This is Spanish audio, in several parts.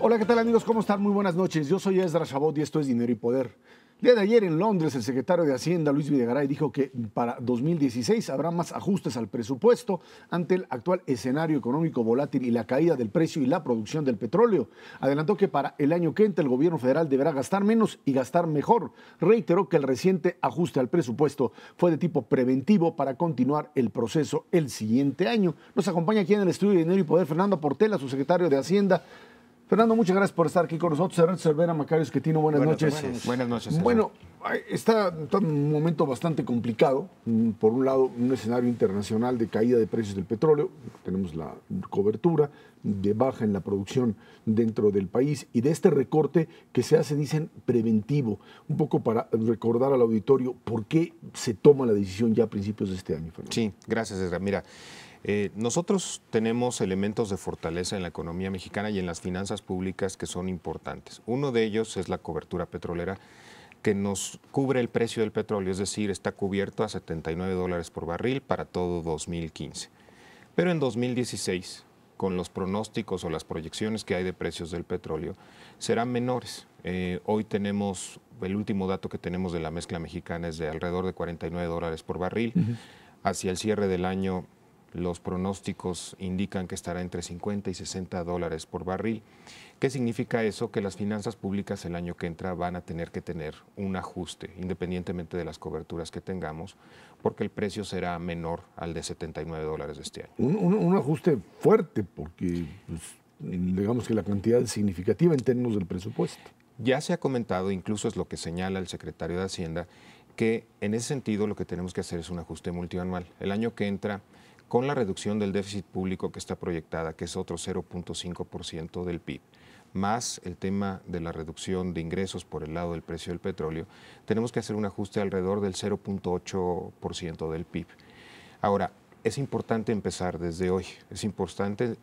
Hola, ¿qué tal amigos? ¿Cómo están? Muy buenas noches. Yo soy Esdras Chabot y esto es Dinero y Poder. El día de ayer en Londres, el secretario de Hacienda, Luis Videgaray, dijo que para 2016 habrá más ajustes al presupuesto ante el actual escenario económico volátil y la caída del precio y la producción del petróleo. Adelantó que para el año que entra el gobierno federal deberá gastar menos y gastar mejor. Reiteró que el reciente ajuste al presupuesto fue de tipo preventivo para continuar el proceso el siguiente año. Nos acompaña aquí en el estudio de Dinero y Poder Fernando Portela, su secretario de Hacienda. Fernando, muchas gracias por estar aquí con nosotros. Ernesto Cervera, Macario Esquetino, buenas noches. Buenas noches. Bueno, está en un momento bastante complicado. Por un lado, un escenario internacional de caída de precios del petróleo. Tenemos la cobertura de baja en la producción dentro del país y de este recorte que se hace, dicen, preventivo. Un poco para recordar al auditorio por qué se toma la decisión ya a principios de este año, Fernando. Sí, gracias, Ezra. Mira, nosotros tenemos elementos de fortaleza en la economía mexicana y en las finanzas públicas que son importantes. Uno de ellos es la cobertura petrolera, que nos cubre el precio del petróleo, es decir, está cubierto a $79 por barril para todo 2015. Pero en 2016, con los pronósticos o las proyecciones que hay de precios del petróleo, serán menores. Hoy tenemos, el último dato que tenemos de la mezcla mexicana es de alrededor de $49 por barril. Hacia el cierre del año, los pronósticos indican que estará entre 50 y $60 por barril. ¿Qué significa eso? Que las finanzas públicas el año que entra van a tener que tener un ajuste, independientemente de las coberturas que tengamos, porque el precio será menor al de $79 de este año. Un ajuste fuerte, porque pues, digamos que la cantidad es significativa en términos del presupuesto. Ya se ha comentado, incluso es lo que señala el secretario de Hacienda, que en ese sentido lo que tenemos que hacer es un ajuste multianual. El año que entra, con la reducción del déficit público que está proyectada, que es otro 0.5% del PIB, más el tema de la reducción de ingresos por el lado del precio del petróleo, tenemos que hacer un ajuste alrededor del 0.8% del PIB. Ahora, es importante empezar desde hoy, es importante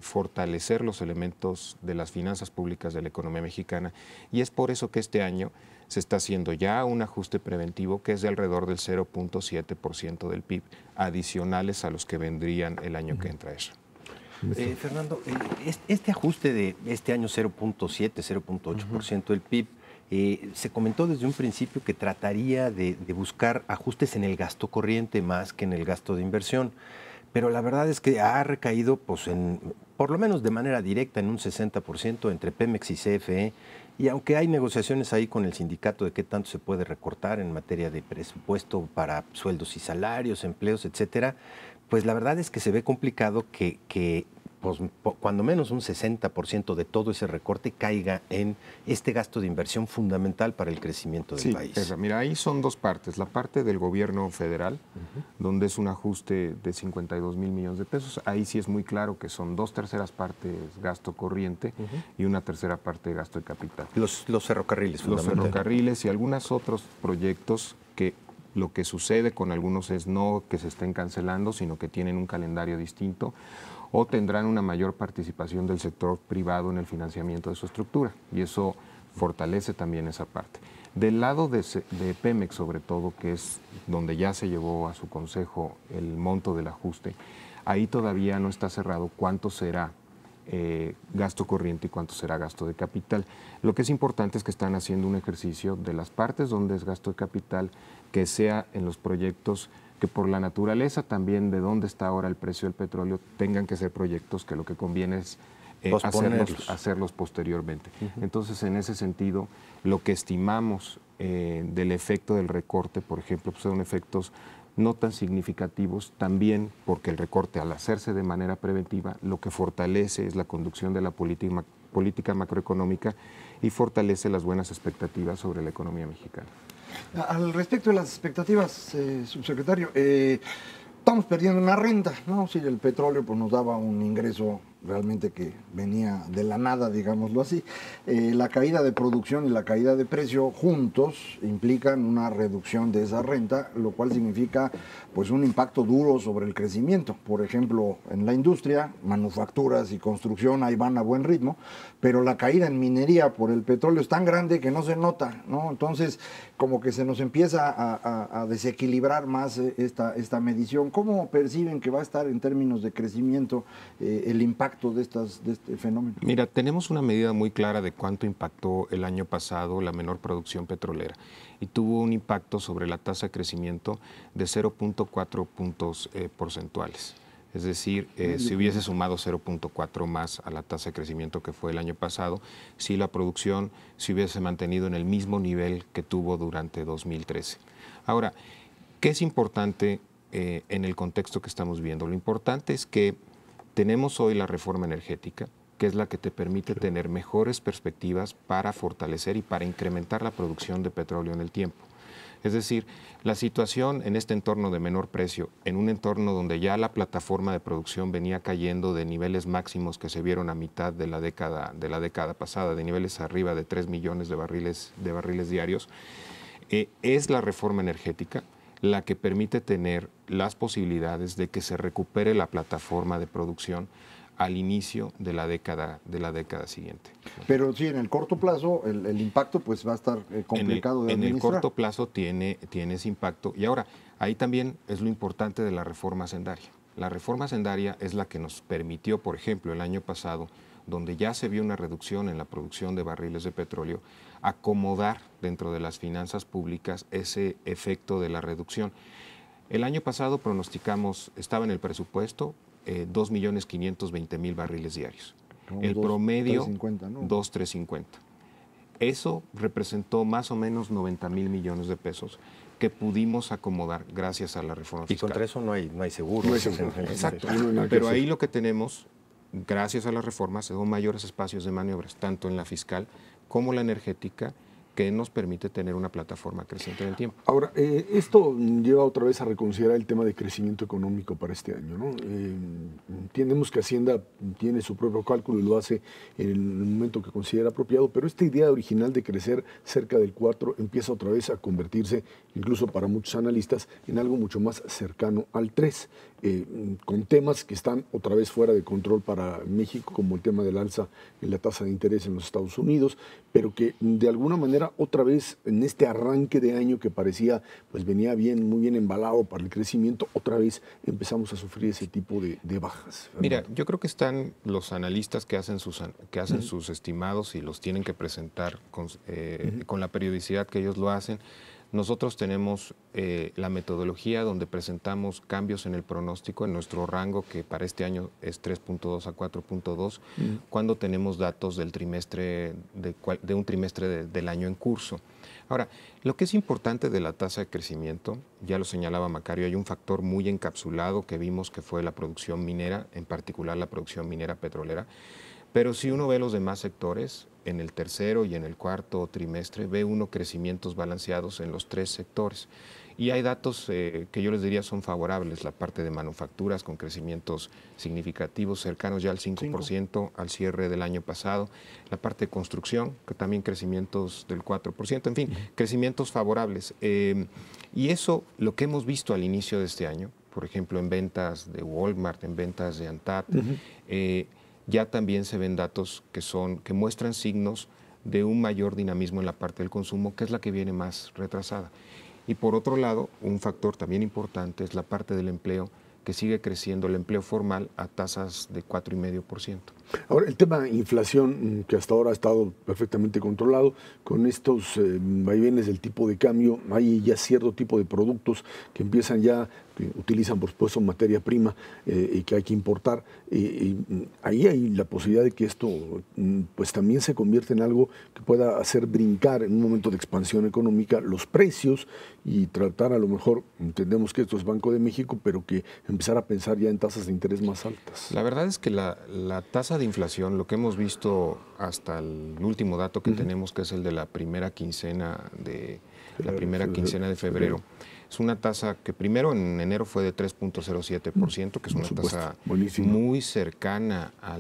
fortalecer los elementos de las finanzas públicas de la economía mexicana y es por eso que este año se está haciendo ya un ajuste preventivo que es de alrededor del 0.7% del PIB, adicionales a los que vendrían el año que entra eso. Fernando, este ajuste de este año 0.7, 0.8% del PIB, se comentó desde un principio que trataría de buscar ajustes en el gasto corriente más que en el gasto de inversión. Pero la verdad es que ha recaído, pues, por lo menos de manera directa, en un 60% entre Pemex y CFE. Y aunque hay negociaciones ahí con el sindicato de qué tanto se puede recortar en materia de presupuesto para sueldos y salarios, empleos, etcétera, pues la verdad es que se ve complicado que pues, cuando menos un 60% de todo ese recorte caiga en este gasto de inversión fundamental para el crecimiento del país. Esa, mira, ahí son dos partes. La parte del gobierno federal, donde es un ajuste de 52 mil millones de pesos. Ahí sí es muy claro que son 2/3 partes gasto corriente y 1/3 parte de gasto de capital. Los ferrocarriles, los ferrocarriles y algunos otros proyectos que lo que sucede con algunos es no que se estén cancelando, sino que tienen un calendario distinto o tendrán una mayor participación del sector privado en el financiamiento de su estructura y eso fortalece también esa parte. Del lado de Pemex, sobre todo, que es donde ya se llevó a su consejo el monto del ajuste, ahí todavía no está cerrado cuánto será gasto corriente y cuánto será gasto de capital. Lo que es importante es que están haciendo un ejercicio de las partes donde es gasto de capital que sea en los proyectos que por la naturaleza también de dónde está ahora el precio del petróleo tengan que ser proyectos que lo que conviene es hacerlos posteriormente. Entonces, en ese sentido, lo que estimamos del efecto del recorte, por ejemplo, pues son efectos no tan significativos, también porque el recorte al hacerse de manera preventiva lo que fortalece es la conducción de la política macroeconómica y fortalece las buenas expectativas sobre la economía mexicana. Al respecto de las expectativas, subsecretario, estamos perdiendo una renta, ¿no? Si el petróleo pues, nos daba un ingreso realmente que venía de la nada, digámoslo así. La caída de producción y la caída de precio juntos implican una reducción de esa renta, lo cual significa pues un impacto duro sobre el crecimiento. Por ejemplo, en la industria, manufacturas y construcción ahí van a buen ritmo, pero la caída en minería por el petróleo es tan grande que no se nota, ¿no? Entonces, como que se nos empieza a desequilibrar más esta medición. ¿Cómo perciben que va a estar en términos de crecimiento el impacto de este fenómeno? Mira, tenemos una medida muy clara de cuánto impactó el año pasado la menor producción petrolera y tuvo un impacto sobre la tasa de crecimiento de 0.4 puntos porcentuales. Es decir, si hubiese sumado 0.4 más a la tasa de crecimiento que fue el año pasado, si la producción se hubiese mantenido en el mismo nivel que tuvo durante 2013. Ahora, ¿qué es importante en el contexto que estamos viendo? Lo importante es que tenemos hoy la reforma energética, que es la que te permite tener mejores perspectivas para fortalecer y para incrementar la producción de petróleo en el tiempo. Es decir, la situación en este entorno de menor precio, en un entorno donde ya la plataforma de producción venía cayendo de niveles máximos que se vieron a mitad de la década pasada, de niveles arriba de 3 millones de barriles diarios, es la reforma energética la que permite tener las posibilidades de que se recupere la plataforma de producción al inicio de la década siguiente. Pero sí, en el corto plazo el impacto pues va a estar complicado de administrar. En el corto plazo tiene ese impacto. Y ahora, ahí también es lo importante de la reforma hacendaria. La reforma hacendaria es la que nos permitió, por ejemplo, el año pasado, donde ya se vio una reducción en la producción de barriles de petróleo, acomodar dentro de las finanzas públicas ese efecto de la reducción. El año pasado pronosticamos, estaba en el presupuesto, 2.520.000 barriles diarios. El promedio, 2.350. Eso representó más o menos 90.000 millones de pesos que pudimos acomodar gracias a la reforma fiscal. Y contra eso no hay seguro. Exacto. Pero ahí lo que tenemos, gracias a las reformas, son mayores espacios de maniobras, tanto en la fiscal como la energética, que nos permite tener una plataforma creciente en el tiempo. Ahora, esto lleva otra vez a reconsiderar el tema de crecimiento económico para este año, ¿no? Entendemos que Hacienda tiene su propio cálculo y lo hace en el momento que considera apropiado, pero esta idea original de crecer cerca del 4 empieza otra vez a convertirse, incluso para muchos analistas, en algo mucho más cercano al 3, con temas que están otra vez fuera de control para México, como el tema del alza en la tasa de interés en los Estados Unidos, pero que de alguna manera otra vez en este arranque de año que parecía pues venía bien, muy bien embalado para el crecimiento, otra vez empezamos a sufrir ese tipo de bajas. Mira, yo creo que están los analistas que hacen sus estimados y los tienen que presentar con la periodicidad que ellos lo hacen. Nosotros tenemos la metodología donde presentamos cambios en el pronóstico, en nuestro rango, que para este año es 3.2 a 4.2, cuando tenemos datos del trimestre de un trimestre del año en curso. Ahora, lo que es importante de la tasa de crecimiento, ya lo señalaba Macario, hay un factor muy encapsulado que vimos que fue la producción minera, en particular la producción minera petrolera. Pero si uno ve los demás sectores, en el tercero y en el cuarto trimestre, ve uno crecimientos balanceados en los tres sectores. Y hay datos que yo les diría son favorables, la parte de manufacturas con crecimientos significativos, cercanos ya al 5% al cierre del año pasado, la parte de construcción, que también crecimientos del 4%, en fin, crecimientos favorables. Y eso, lo que hemos visto al inicio de este año, por ejemplo, en ventas de Walmart, en ventas de ANTAD, ya también se ven datos que muestran signos de un mayor dinamismo en la parte del consumo, que es la que viene más retrasada. Y por otro lado, un factor también importante es la parte del empleo, que sigue creciendo el empleo formal a tasas de 4,5%. Ahora, el tema de inflación, que hasta ahora ha estado perfectamente controlado, con estos vaivenes del tipo de cambio, hay ya cierto tipo de productos que empiezan ya, que utilizan por supuesto materia prima y que hay que importar. Ahí hay la posibilidad de que esto pues también se convierta en algo que pueda hacer brincar en un momento de expansión económica los precios y tratar, a lo mejor, entendemos que esto es Banco de México, pero que empezar a pensar ya en tasas de interés más altas. La verdad es que la tasa tasa de inflación, lo que hemos visto hasta el último dato que tenemos, que es el de la primera quincena de febrero, es una tasa que primero en enero fue de 3.07%, que es una tasa muy cercana a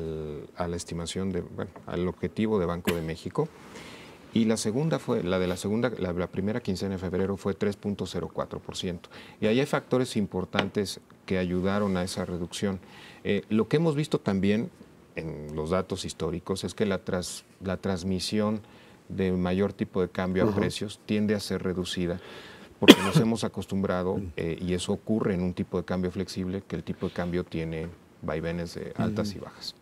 la estimación al objetivo de Banco de México. Y la segunda fue, la primera quincena de febrero fue 3.04%. Y ahí hay factores importantes que ayudaron a esa reducción. Lo que hemos visto también en los datos históricos es que la transmisión de mayor tipo de cambio a precios tiende a ser reducida porque nos hemos acostumbrado, y eso ocurre en un tipo de cambio flexible, que el tipo de cambio tiene vaivenes de altas y bajas.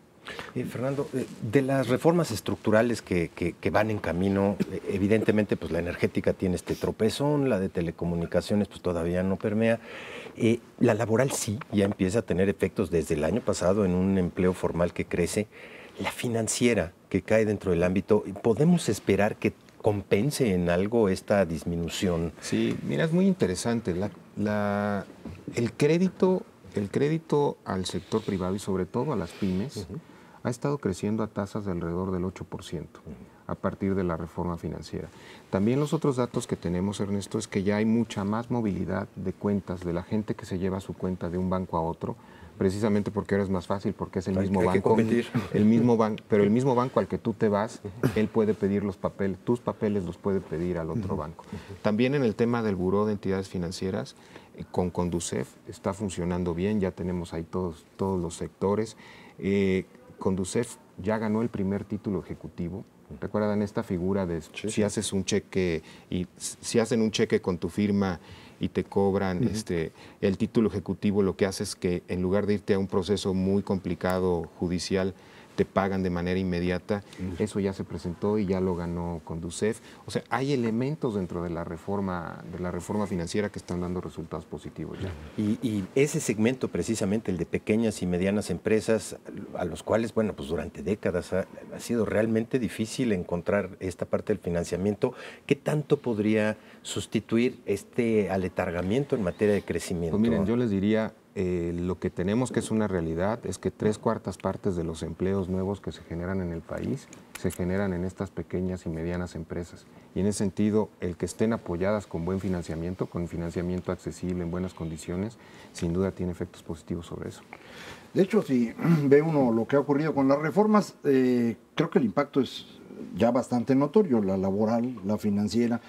Fernando, de las reformas estructurales que van en camino, evidentemente pues la energética tiene este tropezón, la de telecomunicaciones pues todavía no permea, la laboral sí, ya empieza a tener efectos desde el año pasado en un empleo formal que crece, la financiera que cae dentro del ámbito, ¿podemos esperar que compense en algo esta disminución? Sí, mira, es muy interesante, el crédito al sector privado y sobre todo a las pymes ha estado creciendo a tasas de alrededor del 8% a partir de la reforma financiera. También los otros datos que tenemos, Ernesto, es que ya hay mucha más movilidad de cuentas de la gente que se lleva su cuenta de un banco a otro, precisamente porque ahora es más fácil, porque es el mismo banco, pero el mismo banco al que tú te vas, él puede pedir los papeles, tus papeles los puede pedir al otro banco. También en el tema del Buró de Entidades Financieras, con Conducef está funcionando bien, ya tenemos ahí todos los sectores. Conducef ya ganó el primer título ejecutivo. ¿Recuerdan esta figura de si haces un cheque y si hacen un cheque con tu firma y te cobran el título ejecutivo, lo que hace es que en lugar de irte a un proceso muy complicado judicial, te pagan de manera inmediata? Eso ya se presentó y ya lo ganó Conducef. O sea, hay elementos dentro de la reforma financiera que están dando resultados positivos ya. Y ese segmento, precisamente el de pequeñas y medianas empresas, a los cuales, bueno, pues durante décadas ha sido realmente difícil encontrar esta parte del financiamiento, ¿qué tanto podría sustituir este aletargamiento en materia de crecimiento? Pues miren, yo les diría, lo que tenemos que es una realidad es que 3/4 partes de los empleos nuevos que se generan en el país se generan en estas pequeñas y medianas empresas. Y en ese sentido, el que estén apoyadas con buen financiamiento, con financiamiento accesible en buenas condiciones, sin duda tiene efectos positivos sobre eso. De hecho, si ve uno lo que ha ocurrido con las reformas, creo que el impacto es ya bastante notorio, la laboral, la financiera.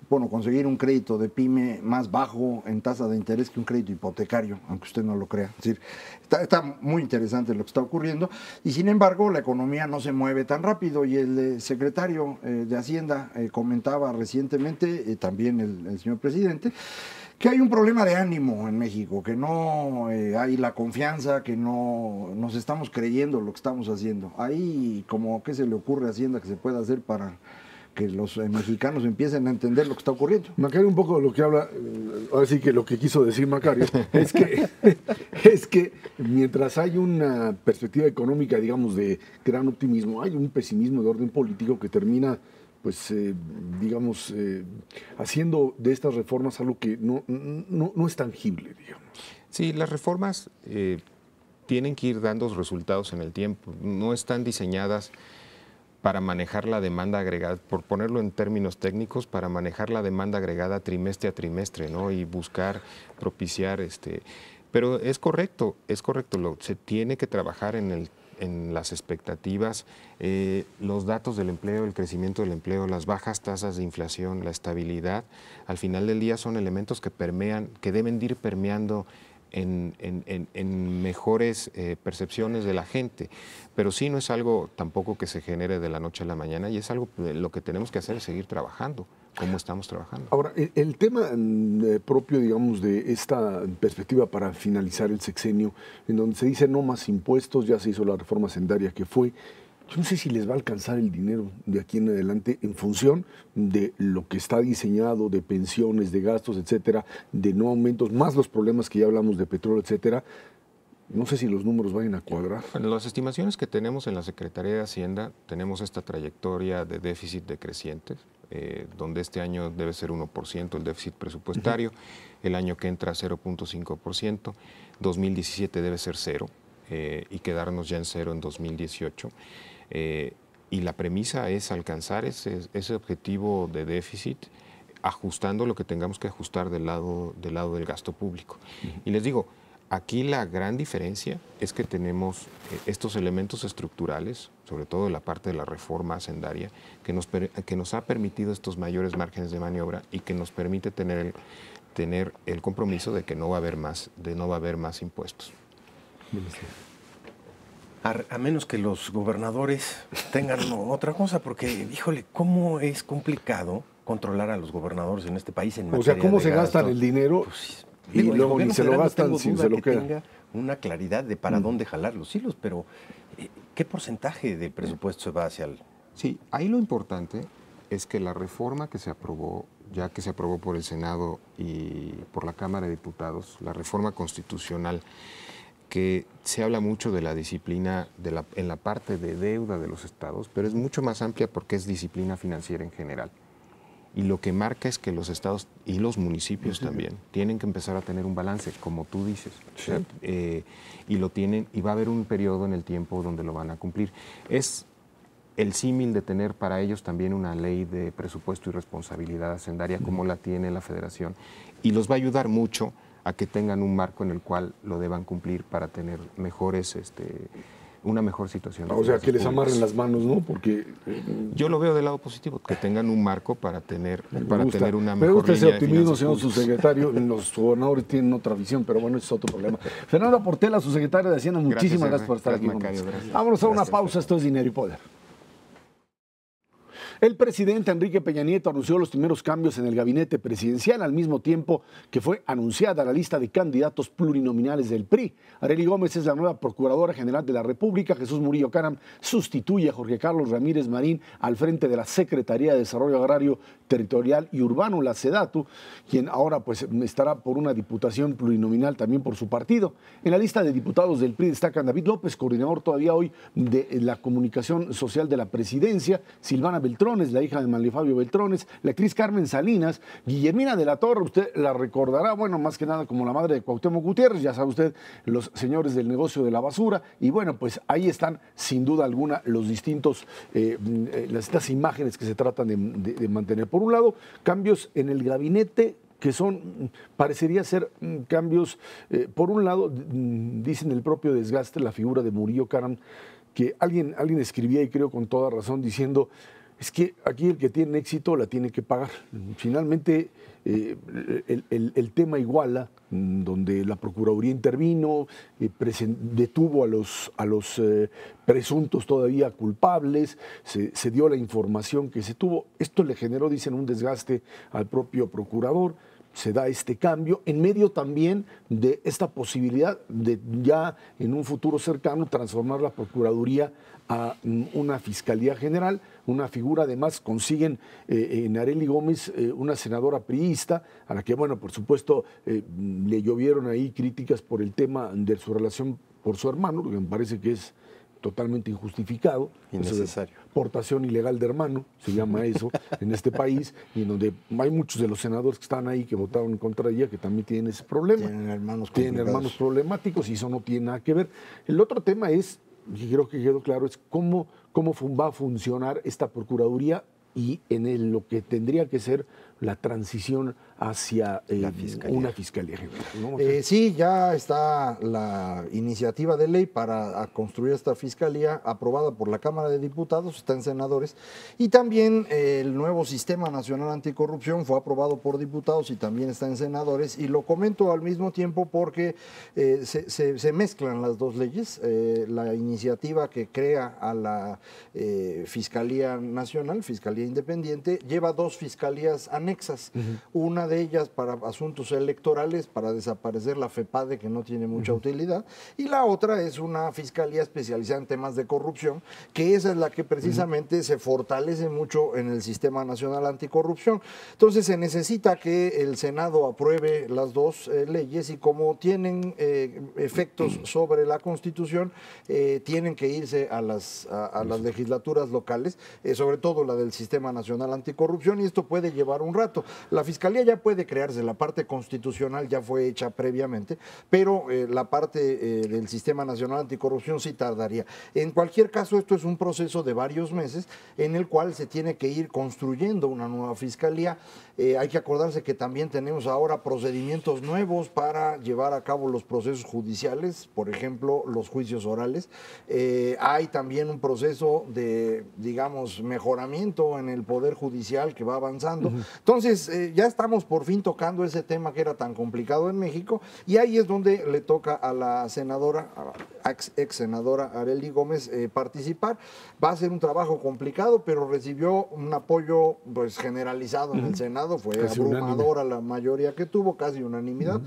Bueno, conseguir un crédito de pyme más bajo en tasa de interés que un crédito hipotecario, aunque usted no lo crea. Es decir, está muy interesante lo que está ocurriendo y sin embargo la economía no se mueve tan rápido y el secretario de Hacienda comentaba recientemente, también el señor presidente, que hay un problema de ánimo en México, que no hay la confianza, que no nos estamos creyendo lo que estamos haciendo. Ahí como qué se le ocurre a Hacienda que se pueda hacer para que los mexicanos empiecen a entender lo que está ocurriendo. Macario, un poco de lo que habla, ahora sí que lo que quiso decir Macario, es que mientras hay una perspectiva económica, digamos, de gran optimismo, hay un pesimismo de orden político que termina, pues, haciendo de estas reformas algo que no es tangible, digamos. Sí, las reformas tienen que ir dando resultados en el tiempo, no están diseñadas para manejar la demanda agregada, por ponerlo en términos técnicos, para manejar la demanda agregada trimestre a trimestre, ¿no? Y buscar propiciar Pero es correcto, se tiene que trabajar en las expectativas, los datos del empleo, el crecimiento del empleo, las bajas tasas de inflación, la estabilidad, al final del día son elementos que permean, que deben de ir permeando en mejores percepciones de la gente, pero sí no es algo tampoco que se genere de la noche a la mañana y es algo lo que tenemos que hacer es seguir trabajando, como estamos trabajando. Ahora, el tema propio, digamos, de esta perspectiva para finalizar el sexenio, en donde se dice no más impuestos, ya se hizo la reforma hacendaria que fue, yo no sé si les va a alcanzar el dinero de aquí en adelante en función de lo que está diseñado, de pensiones, de gastos, etcétera, de no aumentos, más los problemas que ya hablamos de petróleo, etcétera. No sé si los números vayan a cuadrar. Bueno, las estimaciones que tenemos en la Secretaría de Hacienda, tenemos esta trayectoria de déficit decrecientes, donde este año debe ser 1% el déficit presupuestario, el año que entra 0.5%, 2017 debe ser 0%. y quedarnos ya en cero en 2018. Y la premisa es alcanzar ese objetivo de déficit ajustando lo que tengamos que ajustar del lado del gasto público. Y les digo, aquí la gran diferencia es que tenemos estos elementos estructurales, sobre todo en la parte de la reforma hacendaria, que nos ha permitido estos mayores márgenes de maniobra y que nos permite tener el compromiso de que no va a haber más impuestos. A menos que los gobernadores tengan otra cosa, porque, híjole, ¿cómo es complicado controlar a los gobernadores en este país en materia de ¿cómo se gasto? gastan el dinero? Pues, y luego ni se lo gastan si se lo quedan. Tenga una claridad de para dónde jalar los hilos, pero ¿qué porcentaje de presupuesto se va hacia el...? Sí, ahí lo importante es que la reforma que se aprobó, ya que se aprobó por el Senado y por la Cámara de Diputados, la reforma constitucional, que se habla mucho de la disciplina en la parte de deuda de los estados, pero es mucho más amplia porque es disciplina financiera en general. Y lo que marca es que los estados y los municipios también tienen que empezar a tener un balance, como tú dices. Sí. O sea, y lo tienen, y va a haber un periodo en el tiempo donde lo van a cumplir. Es el símil de tener para ellos también una ley de presupuesto y responsabilidad hacendaria como la tiene la Federación. Y los va a ayudar mucho a que tengan un marco en el cual lo deban cumplir para tener una mejor situación. O sea, que les amarren las manos, ¿no? Porque yo lo veo del lado positivo, que tengan un marco para tener una mejor línea. Me gusta ese optimismo, señor subsecretario. Los gobernadores tienen otra visión, pero bueno, ese es otro problema. Fernando Portela, subsecretario de Hacienda, muchísimas gracias por estar aquí con nosotros. Vámonos a una pausa, esto es Dinero y Poder. El presidente Enrique Peña Nieto anunció los primeros cambios en el gabinete presidencial al mismo tiempo que fue anunciada la lista de candidatos plurinominales del PRI. Arely Gómez es la nueva Procuradora General de la República. Jesús Murillo Caram sustituye a Jorge Carlos Ramírez Marín al frente de la Secretaría de Desarrollo Agrario, Territorial y Urbano, la SEDATU, quien ahora pues estará por una diputación plurinominal también por su partido. En la lista de diputados del PRI destacan David López, coordinador todavía hoy de la comunicación social de la presidencia, Silvana Beltrones, la hija de Manlio Fabio Beltrones, la actriz Carmen Salinas, Guillermina de la Torre, usted la recordará, bueno, más que nada como la madre de Cuauhtémoc Gutiérrez, ya sabe usted, los señores del negocio de la basura, y bueno, pues ahí están sin duda alguna los distintos, estas imágenes que se tratan de mantener. Por un lado, cambios en el gabinete que parecería ser cambios, por un lado, dicen el propio desgaste, la figura de Murillo Caram, que alguien escribía, y creo con toda razón, diciendo, es que aquí el que tiene éxito la tiene que pagar. Finalmente, el tema Iguala, donde la Procuraduría intervino, detuvo a los presuntos todavía culpables, se dio la información que se tuvo. Esto le generó, dicen, un desgaste al propio procurador. Se da este cambio en medio también de esta posibilidad de ya en un futuro cercano transformar la Procuraduría a una Fiscalía General, una figura. Además consiguen en Arely Gómez una senadora priista, a la que, bueno, por supuesto le llovieron ahí críticas por el tema de su relación por su hermano, que me parece que es totalmente injustificado. Innecesario. Portación ilegal de hermano, se llama eso, en este país, y en donde hay muchos de los senadores que están ahí que votaron en contra de ella que también tienen ese problema. Tienen hermanos problemáticos y eso no tiene nada que ver. El otro tema es, y creo que quedó claro, es cómo va a funcionar esta Procuraduría y en lo que tendría que ser la transición hacia una Fiscalía General, ¿no? Sí, ya está la iniciativa de ley para construir esta Fiscalía aprobada por la Cámara de Diputados, está en senadores, y también el nuevo Sistema Nacional Anticorrupción fue aprobado por diputados y también está en senadores, y lo comento al mismo tiempo porque se mezclan las dos leyes. La iniciativa que crea a la Fiscalía Nacional, Fiscalía Independiente, lleva dos fiscalías anexas, una de ellas para asuntos electorales, para desaparecer la FEPADE, que no tiene mucha utilidad, y la otra es una fiscalía especializada en temas de corrupción, que esa es la que precisamente se fortalece mucho en el Sistema Nacional Anticorrupción. Entonces se necesita que el Senado apruebe las dos leyes, y como tienen efectos sobre la Constitución, tienen que irse a las legislaturas locales, sobre todo la del Sistema Nacional Anticorrupción, y esto puede llevar un rato. La Fiscalía ya puede crearse, la parte constitucional ya fue hecha previamente, pero la parte del Sistema Nacional Anticorrupción sí tardaría. En cualquier caso, esto es un proceso de varios meses en el cual se tiene que ir construyendo una nueva Fiscalía. Hay que acordarse que también tenemos ahora procedimientos nuevos para llevar a cabo los procesos judiciales, por ejemplo, los juicios orales. Hay también un proceso de, digamos, mejoramiento en el Poder Judicial que va avanzando. Entonces, ya estamos por fin tocando ese tema que era tan complicado en México, y ahí es donde le toca a la senadora, ex senadora Arely Gómez, participar. Va a ser un trabajo complicado, pero recibió un apoyo pues generalizado en el Senado, fue casi abrumadora la mayoría que tuvo, casi unanimidad,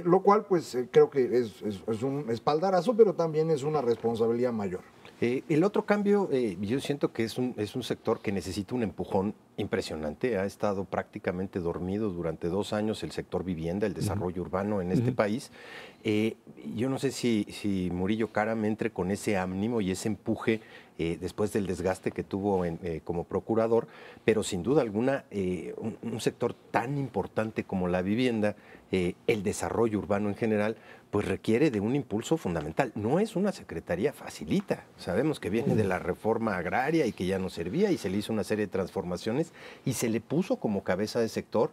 lo cual pues creo que es un espaldarazo, pero también es una responsabilidad mayor. El otro cambio, yo siento que es un sector que necesita un empujón impresionante. Ha estado prácticamente dormido durante 2 años el sector vivienda, el desarrollo urbano en este país. Yo no sé si Murillo Karam entre con ese ánimo y ese empuje después del desgaste que tuvo como procurador, pero sin duda alguna un sector tan importante como la vivienda, el desarrollo urbano en general, pues requiere de un impulso fundamental. No es una secretaría facilita. Sabemos que viene de la reforma agraria y que ya no servía, y se le hizo una serie de transformaciones y se le puso como cabeza de sector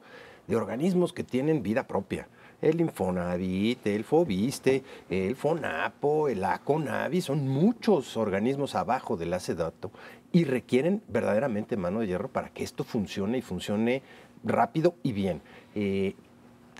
de organismos que tienen vida propia. El Infonavit, el Fobiste, el Fonapo, el ACONAVI, son muchos organismos abajo de la SEDATU y requieren verdaderamente mano de hierro para que esto funcione y funcione rápido y bien.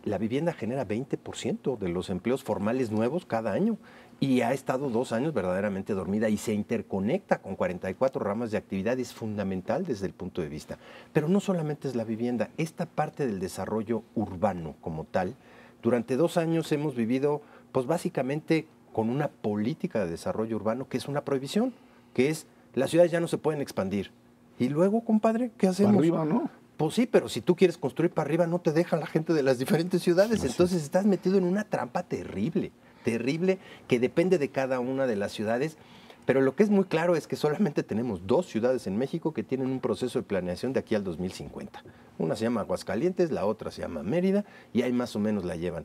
La vivienda genera 20% de los empleos formales nuevos cada año y ha estado 2 años verdaderamente dormida y se interconecta con 44 ramas de actividad. Es fundamental desde el punto de vista. Pero no solamente es la vivienda, esta parte del desarrollo urbano como tal. Durante 2 años hemos vivido, pues básicamente con una política de desarrollo urbano que es una prohibición, que es las ciudades ya no se pueden expandir. Y luego, compadre, ¿qué hacemos? Para arriba, ¿no? Pues sí, pero si tú quieres construir para arriba, no te dejan la gente de las diferentes ciudades. Entonces estás metido en una trampa terrible, terrible, que depende de cada una de las ciudades. Pero lo que es muy claro es que solamente tenemos 2 ciudades en México que tienen un proceso de planeación de aquí al 2050. Una se llama Aguascalientes, la otra se llama Mérida, y ahí más o menos la llevan.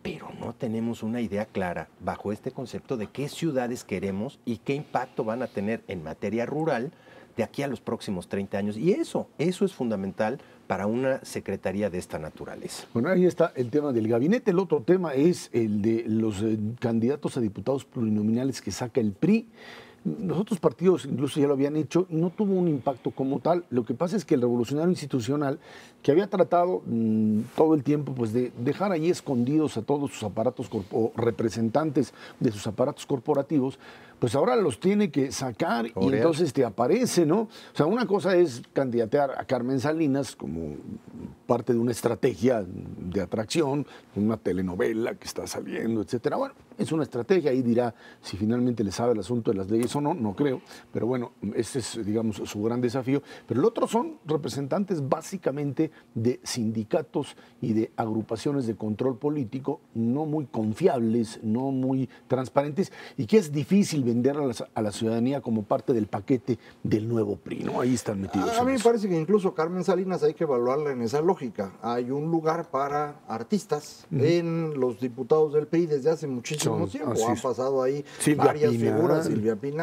Pero no tenemos una idea clara bajo este concepto de qué ciudades queremos y qué impacto van a tener en materia rural de aquí a los próximos 30 años. Y eso es fundamental para una secretaría de esta naturaleza. Bueno, ahí está el tema del gabinete. El otro tema es el de los candidatos a diputados plurinominales que saca el PRI. Los otros partidos incluso ya lo habían hecho y no tuvo un impacto como tal. Lo que pasa es que el Revolucionario Institucional, que había tratado todo el tiempo pues de dejar ahí escondidos a todos sus aparatos o representantes de sus aparatos corporativos, pues ahora los tiene que sacar y entonces te aparece, ¿no? O sea, una cosa es candidatear a Carmen Salinas como parte de una estrategia de atracción, una telenovela que está saliendo, etcétera. Bueno, es una estrategia, ahí dirá si finalmente le sabe el asunto de las leyes o no, no creo, pero bueno, ese es, digamos, su gran desafío. Pero el otro son representantes básicamente de sindicatos y de agrupaciones de control político no muy confiables, no muy transparentes, y que es difícil vender a la ciudadanía como parte del paquete del nuevo PRI, ¿no? Ahí están metidos. A mí me parece que incluso Carmen Salinas hay que evaluarla en esa lógica. Hay un lugar para artistas en los diputados del PRI desde hace muchísimo tiempo. Han pasado ahí varias figuras, Silvia Pinal,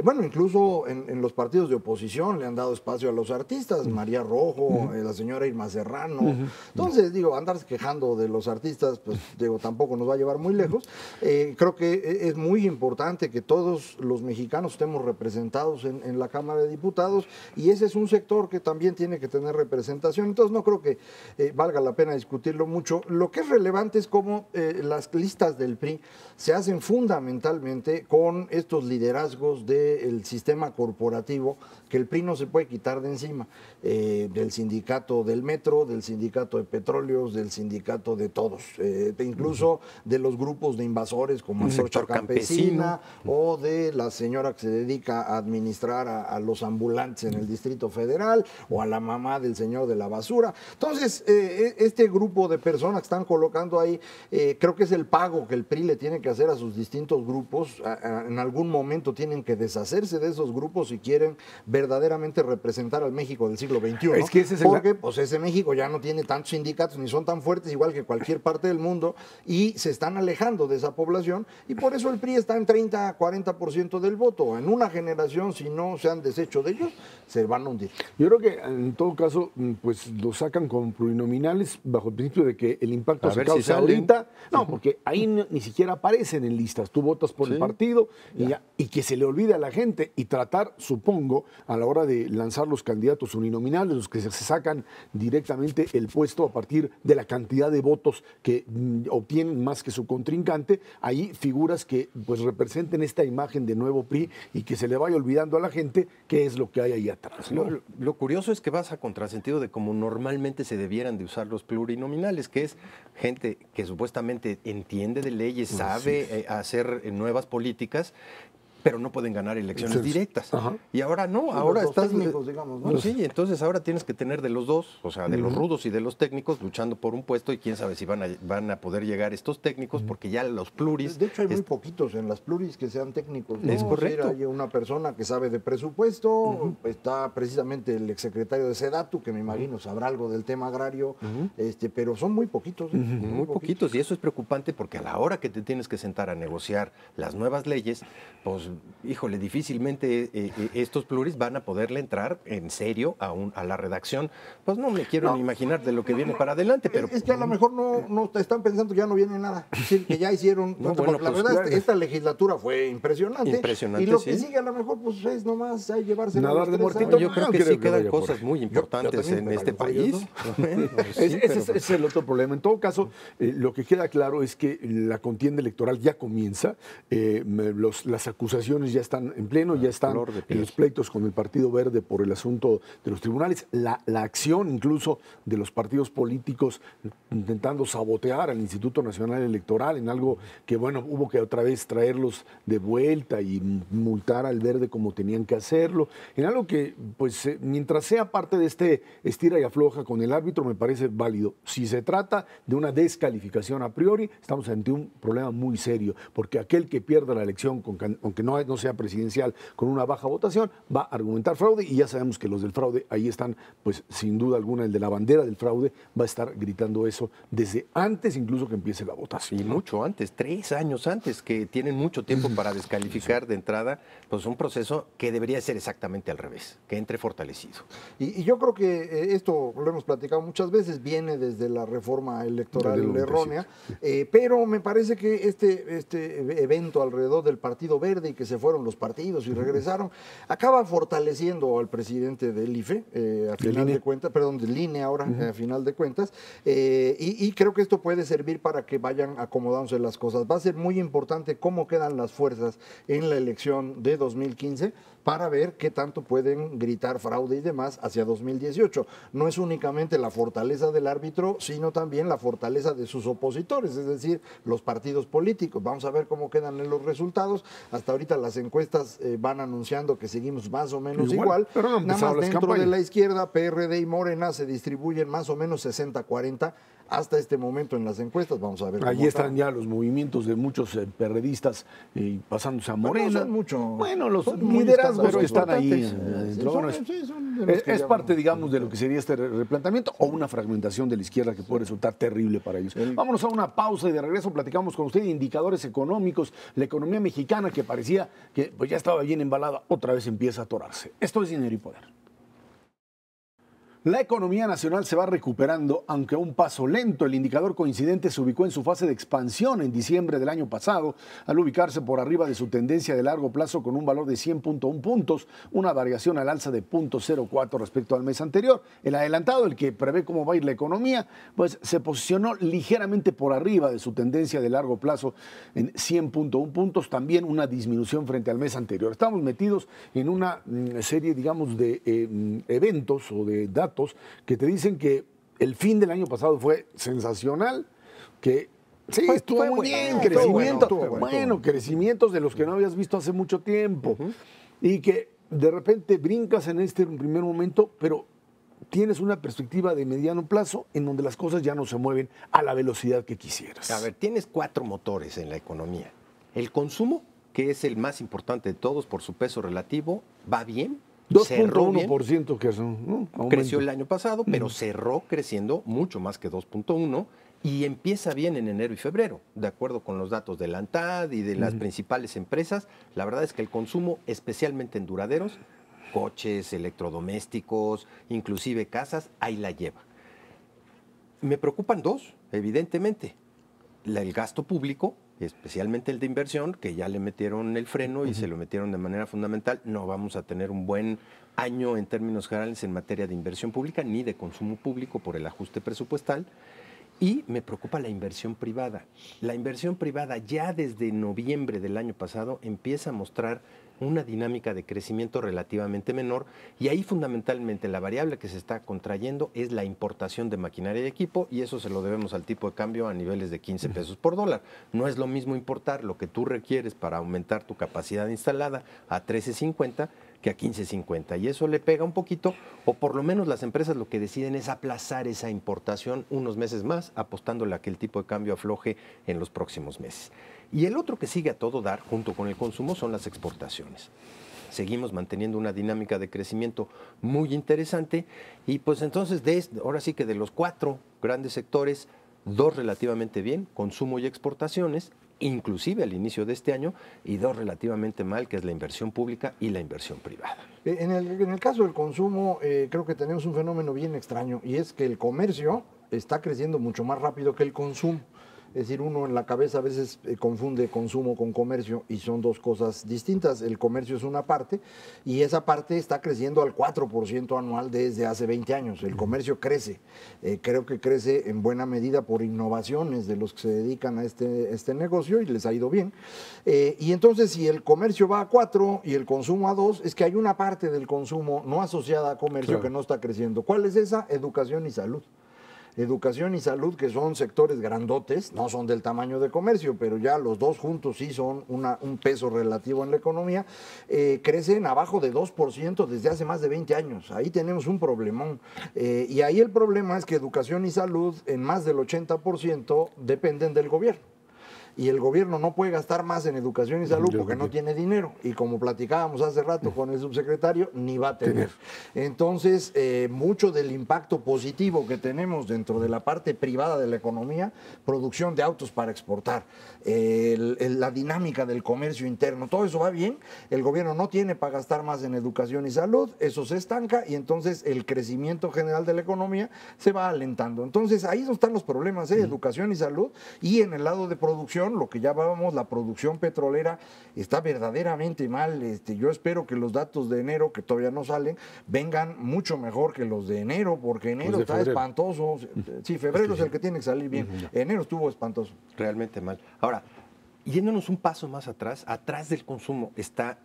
bueno, incluso en los partidos de oposición le han dado espacio a los artistas, María Rojo, la señora Irma Serrano. Entonces, digo, andarse quejando de los artistas, pues digo, tampoco nos va a llevar muy lejos. Creo que es muy importante que todos los mexicanos estemos representados en la Cámara de Diputados, y ese es un sector que también tiene que tener representación. Entonces no creo que valga la pena discutirlo mucho. Lo que es relevante es cómo las listas del PRI se hacen fundamentalmente con estos liderazgos del sistema corporativo que el PRI no se puede quitar de encima, del sindicato del metro, del sindicato de petróleos, del sindicato de todos, incluso de los grupos de invasores como el Antorcha Campesina o de la señora que se dedica a administrar a los ambulantes en el Distrito Federal o a la mamá del señor de la basura. Entonces, este grupo de personas que están colocando ahí, creo que es el pago que el PRI le tiene que hacer a sus distintos grupos. En algún momento tienen que deshacerse de esos grupos si quieren ver verdaderamente representar al México del siglo XXI. Es que ese es porque pues ese México ya no tiene tantos sindicatos ni son tan fuertes igual que cualquier parte del mundo y se están alejando de esa población y por eso el PRI está en 30 a 40% del voto. En una generación, si no se han deshecho de ellos, se van a hundir. Yo creo que en todo caso, pues lo sacan como plurinominales bajo el principio de que el impacto A se ver causa si salen. ahorita. No, porque ahí ni siquiera aparecen en listas. Tú votas por el partido y que se le olvide a la gente y tratar, supongo, a la hora de lanzar los candidatos uninominales, los que se sacan directamente el puesto a partir de la cantidad de votos que obtienen más que su contrincante, ahí figuras que pues representen esta imagen de nuevo PRI y que se le vaya olvidando a la gente qué es lo que hay ahí atrás, ¿no? Lo curioso es que vas a contrasentido de cómo normalmente se debieran de usar los plurinominales, que es gente que supuestamente entiende de leyes, sabe hacer nuevas políticas, pero no pueden ganar elecciones directas. Ajá. Y ahora no, Los ahora dos estás... técnicos, digamos, ¿no? Pues sí, entonces ahora tienes que tener de los dos, o sea, de los rudos y de los técnicos luchando por un puesto y quién sabe si van a poder llegar estos técnicos porque ya los pluris... De hecho, hay muy poquitos en las pluris que sean técnicos, ¿no? Es correcto. O sea, hay una persona que sabe de presupuesto, está precisamente el exsecretario de Sedatu, que me imagino sabrá algo del tema agrario, pero son muy poquitos. Muy poquitos, y eso es preocupante porque a la hora que te tienes que sentar a negociar las nuevas leyes, pues, híjole, difícilmente estos pluris van a poderle entrar en serio a la redacción. Pues no me quiero ni imaginar de lo que viene para adelante, pero... Es que a lo mejor no están pensando que ya no viene nada, es decir, que ya hicieron... No, porque bueno, la pues, verdad, ya- esta legislatura fue impresionante. Impresionante, Y lo sí. que sigue a lo mejor pues es nomás ahí llevarse Nadar de muertito. Yo creo no que creo sí que quedan vaya por cosas ahí. muy importantes también en me este parece, país. ¿no? Bueno, pues sí, Ese pero- es el otro problema. En todo caso, lo que queda claro es que la contienda electoral ya comienza, las acusaciones ya están en pleno, ya están flor de en piel. los pleitos con el Partido Verde por el asunto de los tribunales, la acción incluso de los partidos políticos intentando sabotear al Instituto Nacional Electoral en algo que, bueno, hubo que otra vez traerlos de vuelta y multar al Verde como tenían que hacerlo, en algo que, pues, mientras sea parte de este estira y afloja con el árbitro, me parece válido. Si se trata de una descalificación a priori, estamos ante un problema muy serio, porque aquel que pierda la elección, aunque no sea presidencial, con una baja votación, va a argumentar fraude y ya sabemos que los del fraude ahí están, pues sin duda alguna, el de la bandera del fraude va a estar gritando eso desde antes incluso que empiece la votación. Y mucho antes, 3 años antes, que tienen mucho tiempo para descalificar de entrada, pues un proceso que debería ser exactamente al revés, que entre fortalecido. Y yo creo que esto lo hemos platicado muchas veces, viene desde la reforma electoral Desde el errónea, pero me parece que este evento alrededor del Partido Verde y que se fueron los partidos y regresaron, acaba fortaleciendo al presidente del IFE, a final de cuentas, perdón, del INE ahora, a final de cuentas, y creo que esto puede servir para que vayan acomodándose las cosas. Va a ser muy importante cómo quedan las fuerzas en la elección de 2015 para ver qué tanto pueden gritar fraude y demás hacia 2018. No es únicamente la fortaleza del árbitro, sino también la fortaleza de sus opositores, es decir, los partidos políticos. Vamos a ver cómo quedan en los resultados. Hasta ahorita las encuestas van anunciando que seguimos más o menos igual. Pero no han Nada empezado más las dentro de campañas. la izquierda, PRD y Morena se distribuyen más o menos 60-40 hasta este momento en las encuestas. Vamos a ver. Allí cómo están ya los movimientos de muchos perredistas pasándose a Bueno, Morena. son mucho. Bueno, los Son muy liderazgos escandalosos, que están ahí importantes. adentro. Bueno, Son de los que es ya- parte, digamos, de lo que sería este replanteamiento o una fragmentación de la izquierda que puede resultar terrible para ellos. Vámonos a una pausa y de regreso platicamos con usted de indicadores económicos. La economía mexicana que parecía que pues, ya estaba bien embalada, otra vez empieza a atorarse. Esto es Dinero y Poder. La economía nacional se va recuperando, aunque a un paso lento. El indicador coincidente se ubicó en su fase de expansión en diciembre del año pasado, al ubicarse por arriba de su tendencia de largo plazo con un valor de 100.1 puntos, una variación al alza de 0.04 respecto al mes anterior. El adelantado, el que prevé cómo va a ir la economía, pues se posicionó ligeramente por arriba de su tendencia de largo plazo en 100.1 puntos, también una disminución frente al mes anterior. Estamos metidos en una serie, digamos, de eventos o de datos que te dicen que el fin del año pasado fue sensacional, que sí, estuvo fue muy bueno, bien, estuvo crecimiento, bueno, estuvo bueno. crecimientos de los que no habías visto hace mucho tiempo, y que de repente brincas en este primer momento, pero tienes una perspectiva de mediano plazo en donde las cosas ya no se mueven a la velocidad que quisieras. A ver, tienes 4 motores en la economía. El consumo, que es el más importante de todos por su peso relativo, va bien. cerró bien. 2.1% que son, ¿no? Aumento. Creció el año pasado, pero cerró creciendo mucho más que 2.1 y empieza bien en enero y febrero, de acuerdo con los datos de la ANTAD y de las principales empresas. La verdad es que el consumo, especialmente en duraderos, coches, electrodomésticos, inclusive casas, ahí la lleva. Me preocupan dos, evidentemente. El gasto público, especialmente el de inversión, que ya le metieron el freno y se lo metieron de manera fundamental. No vamos a tener un buen año en términos generales en materia de inversión pública ni de consumo público por el ajuste presupuestal. Y me preocupa la inversión privada. La inversión privada ya desde noviembre del año pasado empieza a mostrar una dinámica de crecimiento relativamente menor y ahí fundamentalmente la variable que se está contrayendo es la importación de maquinaria y equipo y eso se lo debemos al tipo de cambio a niveles de 15 pesos por dólar. No es lo mismo importar lo que tú requieres para aumentar tu capacidad instalada a 13.50 que a 15.50 y eso le pega un poquito o por lo menos las empresas lo que deciden es aplazar esa importación unos meses más apostándole a que el tipo de cambio afloje en los próximos meses. Y el otro que sigue a todo dar junto con el consumo son las exportaciones. Seguimos manteniendo una dinámica de crecimiento muy interesante y pues entonces ahora sí que de los 4 grandes sectores, 2 relativamente bien, consumo y exportaciones, inclusive al inicio de este año, y 2 relativamente mal, que es la inversión pública y la inversión privada. En el caso del consumo, creo que tenemos un fenómeno bien extraño y es que el comercio está creciendo mucho más rápido que el consumo. Es decir, uno en la cabeza a veces confunde consumo con comercio y son dos cosas distintas. El comercio es una parte y esa parte está creciendo al 4% anual desde hace 20 años. El comercio crece. Creo que crece en buena medida por innovaciones de los que se dedican a este negocio y les ha ido bien. Y entonces si el comercio va a 4 y el consumo a 2, es que hay una parte del consumo no asociada a comercio que no está creciendo. ¿Cuál es esa? Educación y salud. Educación y salud, que son sectores grandotes, no son del tamaño de comercio, pero ya los dos juntos sí son un peso relativo en la economía, crecen abajo de 2% desde hace más de 20 años. Ahí tenemos un problemón. Y ahí el problema es que educación y salud en más del 80% dependen del gobierno. Y el gobierno no puede gastar más en educación y salud porque no tiene dinero. Y como platicábamos hace rato con el subsecretario, ni va a tener. Entonces, mucho del impacto positivo que tenemos dentro de la parte privada de la economía, producción de autos para exportar, la dinámica del comercio interno, todo eso va bien. El gobierno no tiene para gastar más en educación y salud, eso se estanca y entonces el crecimiento general de la economía se va alentando. Entonces, ahí no están los problemas, educación y salud. Y en el lado de producción, lo que llamábamos la producción petrolera está verdaderamente mal. Yo espero que los datos de enero, que todavía no salen, vengan mucho mejor que los de enero, porque enero está espantoso. Sí, febrero es el que tiene que salir bien. Enero estuvo espantoso. Realmente mal. Ahora, yéndonos un paso más atrás del consumo está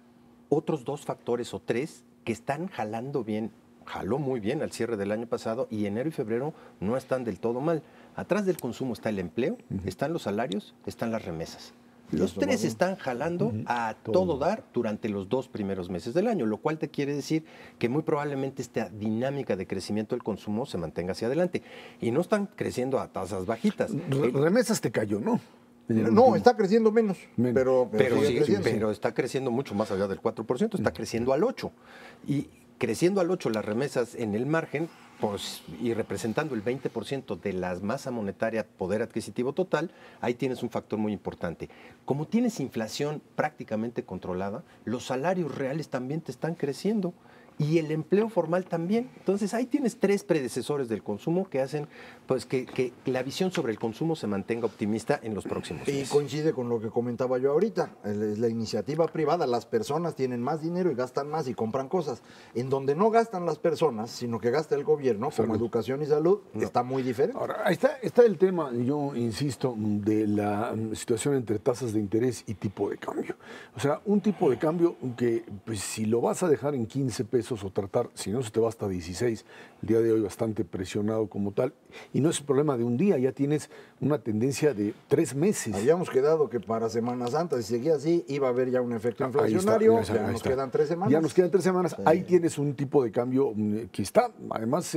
otros 2 factores o 3 que están jalando bien. Jaló muy bien al cierre del año pasado y enero y febrero no están del todo mal. Atrás del consumo está el empleo, están los salarios, están las remesas. Los 3 están jalando a todo dar durante los 2 primeros meses del año, lo cual te quiere decir que muy probablemente esta dinámica de crecimiento del consumo se mantenga hacia adelante. Y no están creciendo a tasas bajitas. Remesas te cayó, ¿no? No, está creciendo menos. Pero está creciendo mucho más allá del 4%, está creciendo al 8%. Y creciendo al 8% las remesas en el margen, pues, y representando el 20% de la masa monetaria, poder adquisitivo total, ahí tienes un factor muy importante. Como tienes inflación prácticamente controlada, los salarios reales también te están creciendo y el empleo formal también. Entonces ahí tienes 3 predecesores del consumo que hacen pues que la visión sobre el consumo se mantenga optimista en los próximos meses. Y coincide con lo que comentaba yo ahorita, es la iniciativa privada, las personas tienen más dinero y gastan más y compran cosas. En donde no gastan las personas, sino que gasta el gobierno, como educación y salud, está muy diferente. Ahora, ahí está el tema, yo insisto, de la situación entre tasas de interés y tipo de cambio. O sea, un tipo de cambio que pues, si lo vas a dejar en 15 pesos o tratar, si no se te va hasta 16, el día de hoy bastante presionado como tal, y no es un problema de un día, ya tienes una tendencia de 3 meses. Habíamos quedado que para Semana Santa, si seguía así, iba a haber ya un efecto inflacionario, ya nos quedan 3 semanas. Ya nos quedan 3 semanas, sí. Ahí tienes un tipo de cambio que está, además,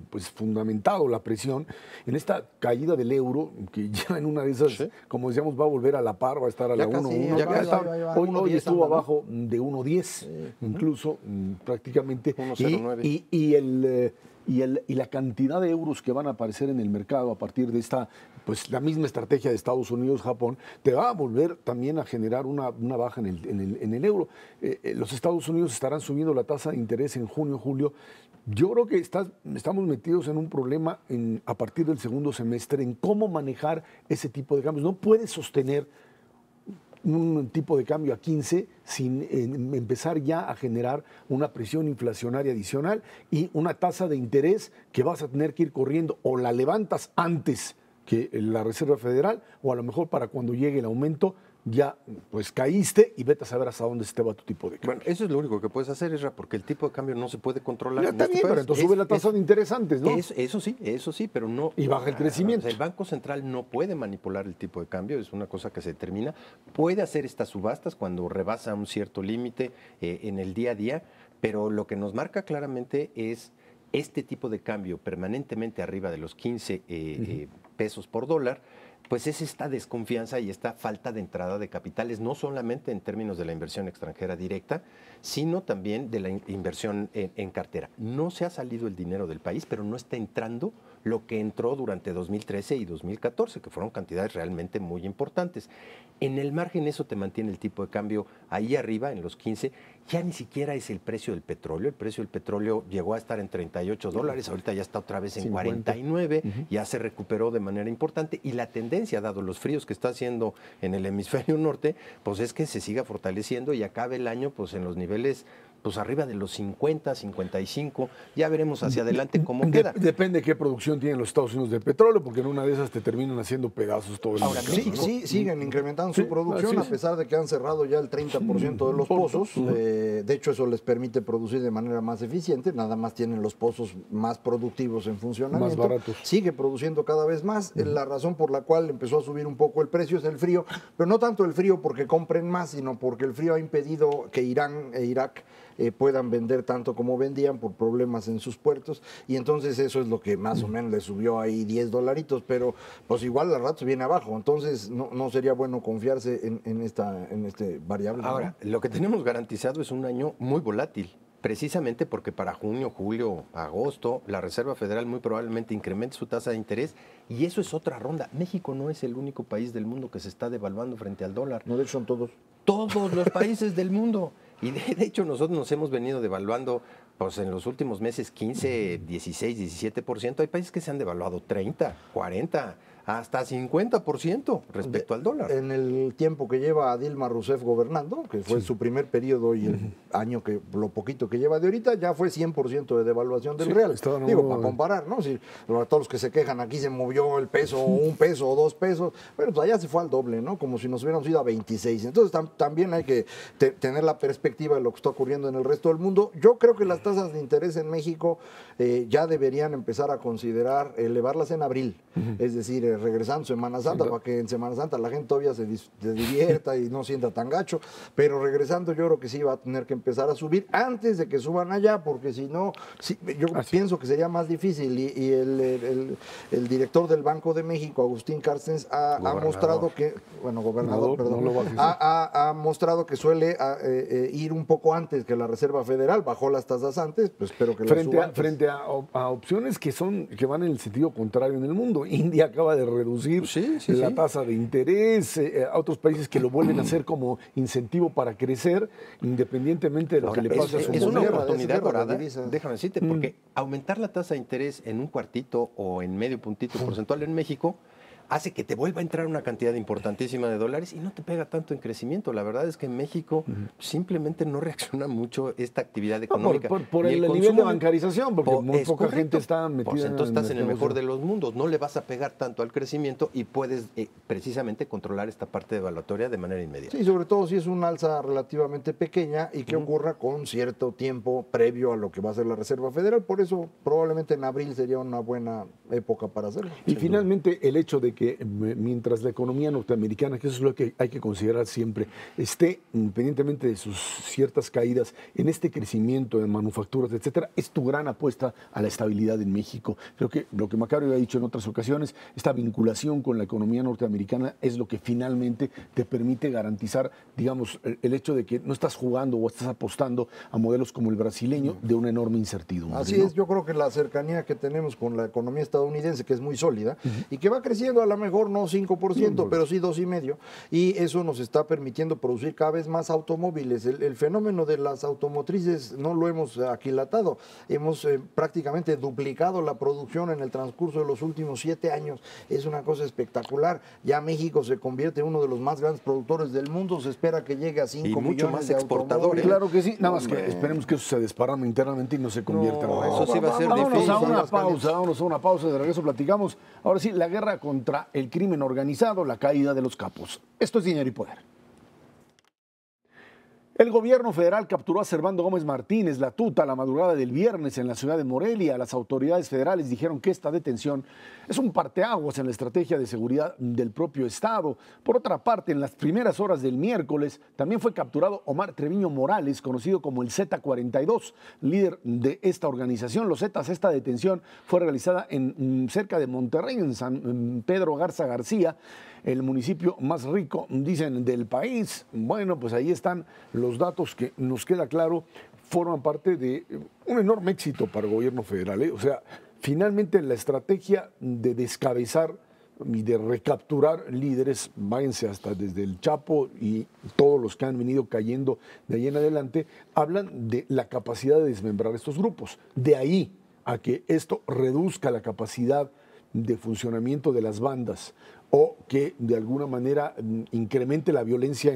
pues fundamentado la presión en esta caída del euro, que ya en una de esas, sí, como decíamos, va a volver a la par, va a estar a la 1.1. Hoy estuvo abajo de 1.10, sí, incluso prácticamente. prácticamente. 1.09. Y la cantidad de euros que van a aparecer en el mercado a partir de esta, pues la misma estrategia de Estados Unidos, Japón, te va a volver también a generar una baja en el euro. Los Estados Unidos estarán subiendo la tasa de interés en junio, julio. Yo creo que estamos metidos en un problema a partir del segundo semestre en cómo manejar ese tipo de cambios. No puedes sostener un tipo de cambio a 15 sin empezar ya a generar una presión inflacionaria adicional y una tasa de interés que vas a tener que ir corriendo o la levantas antes que la Reserva Federal o a lo mejor para cuando llegue el aumento ya pues caíste y vete a saber hasta dónde se te va tu tipo de cambio. Bueno, eso es lo único que puedes hacer, Isra, porque el tipo de cambio no se puede controlar. Ya, está bien, pero entonces sube la tasa de interés antes, ¿no? Eso sí, pero no. Y baja el crecimiento. O sea, el Banco Central no puede manipular el tipo de cambio, es una cosa que se determina. Puede hacer estas subastas cuando rebasa un cierto límite en el día a día, pero lo que nos marca claramente es este tipo de cambio permanentemente arriba de los 15 pesos por dólar. Pues es esta desconfianza y esta falta de entrada de capitales, no solamente en términos de la inversión extranjera directa, sino también de la inversión en cartera. No se ha salido el dinero del país, pero no está entrando lo que entró durante 2013 y 2014, que fueron cantidades realmente muy importantes. En el margen eso te mantiene el tipo de cambio ahí arriba, en los 15, ya ni siquiera es el precio del petróleo. El precio del petróleo llegó a estar en $38, ahorita ya está otra vez en 50. 49, ya se recuperó de manera importante y la tendencia, dado los fríos que está haciendo en el hemisferio norte, pues es que se siga fortaleciendo y acabe el año pues en los niveles pues arriba de los 50, 55, ya veremos hacia adelante cómo queda. Depende de qué producción tienen los Estados Unidos de petróleo, porque en una de esas te terminan haciendo pedazos todo el Ahora, mercado, ¿no? Sí, siguen incrementando su producción a pesar de que han cerrado ya el 30% de los pozos. De hecho, eso les permite producir de manera más eficiente. Nada más tienen los pozos más productivos en funcionamiento. Más baratos. Sigue produciendo cada vez más. La razón por la cual empezó a subir un poco el precio es el frío, pero no tanto el frío porque compren más, sino porque el frío ha impedido que Irán e Irak puedan vender tanto como vendían por problemas en sus puertos, y entonces eso es lo que más o menos le subió ahí $10, pero pues igual al rato viene abajo, entonces no sería bueno confiarse en este variable. Ahora, lo que tenemos garantizado es un año muy volátil, precisamente porque para junio, julio, agosto, la Reserva Federal muy probablemente incremente su tasa de interés, y eso es otra ronda. México no es el único país del mundo que se está devaluando frente al dólar. No, de hecho son todos. Todos los países del mundo. Y de hecho nosotros nos hemos venido devaluando pues en los últimos meses 15, 16, 17%. Hay países que se han devaluado 30, 40, hasta 50% respecto al dólar. En el tiempo que lleva Dilma Rousseff gobernando, que fue su primer periodo y el año que lo poquito que lleva de ahorita, ya fue 100% de devaluación del real. Digo, para comparar, ¿no? Si todos los que se quejan aquí se movió el peso, $1 o $2, bueno, pues allá se fue al doble, ¿no? Como si nos hubiéramos ido a 26. Entonces también hay que tener la perspectiva de lo que está ocurriendo en el resto del mundo. Yo creo que las tasas de interés en México ya deberían empezar a considerar elevarlas en abril, es decir, regresando Semana Santa, para que en Semana Santa la gente todavía se divierta y no sienta tan gacho, pero regresando yo creo que sí va a tener que empezar a subir antes de que suban allá, porque si no, yo pienso que sería más difícil, y el director del Banco de México, Agustín Carstens, ha mostrado que, gobernador, perdón, ha mostrado que suele ir un poco antes que la Reserva Federal, bajó las tasas antes, pues espero que las suba antes. Frente a opciones que van en el sentido contrario en el mundo. India acaba de reducir la tasa de interés, a otros países que lo vuelven a hacer como incentivo para crecer, independientemente de lo que le pase a su es una gobierno. oportunidad dorada, déjame decirte, porque aumentar la tasa de interés en un cuartito o en medio puntito porcentual en México hace que te vuelva a entrar una cantidad importantísima de dólares y no te pega tanto en crecimiento. La verdad es que en México simplemente no reacciona mucho esta actividad económica. Por el nivel de bancarización, porque muy poca gente está metida pues entonces estás en el mejor de negocio. los mundos. No le vas a pegar tanto al crecimiento y puedes precisamente controlar esta parte devaluatoria de manera inmediata. Sí, sobre todo si es una alza relativamente pequeña y que ocurra con cierto tiempo previo a lo que va a ser la Reserva Federal. Por eso probablemente en abril sería una buena época para hacerlo. Y finalmente el hecho de que que mientras la economía norteamericana, que eso es lo que hay que considerar siempre, esté, independientemente de sus ciertas caídas, en este crecimiento de manufacturas, etcétera, es tu gran apuesta a la estabilidad en México. Creo que lo que Macario ha dicho en otras ocasiones, esta vinculación con la economía norteamericana es lo que finalmente te permite garantizar, digamos, el hecho de que no estás jugando o estás apostando a modelos como el brasileño de una enorme incertidumbre. Así ¿no? es, yo creo que la cercanía que tenemos con la economía estadounidense, que es muy sólida y que va creciendo a lo mejor no 5%, pero sí 2,5%, y eso nos está permitiendo producir cada vez más automóviles. El fenómeno de las automotrices no lo hemos aquilatado, hemos prácticamente duplicado la producción en el transcurso de los últimos 7 años. Es una cosa espectacular. Ya México se convierte en uno de los más grandes productores del mundo, se espera que llegue a 5 y millones mucho más de exportador. automóviles. Claro que sí, nada más que esperemos que eso se desparrame internamente y no se convierta en eso sí va a ser vámonos difícil. vámonos a una pausa, de regreso platicamos. Ahora sí, la guerra contra el crimen organizado, la caída de los capos. Esto es Dinero y Poder. El gobierno federal capturó a Servando Gómez Martínez, la tuta, la madrugada del viernes en la ciudad de Morelia. Las autoridades federales dijeron que esta detención es un parteaguas en la estrategia de seguridad del propio Estado. Por otra parte, en las primeras horas del miércoles también fue capturado Omar Treviño Morales, conocido como el Z42, líder de esta organización. Los Zetas, esta detención fue realizada en cerca de Monterrey, en San Pedro Garza García, el municipio más rico, dicen, del país. Bueno, pues ahí están los datos que nos queda claro forman parte de un enorme éxito para el gobierno federal, ¿eh? O sea, finalmente la estrategia de descabezar y de recapturar líderes, váyanse hasta desde el Chapo y todos los que han venido cayendo de ahí en adelante, hablan de la capacidad de desmembrar estos grupos. De ahí a que esto reduzca la capacidad de funcionamiento de las bandas o que de alguna manera incremente la violencia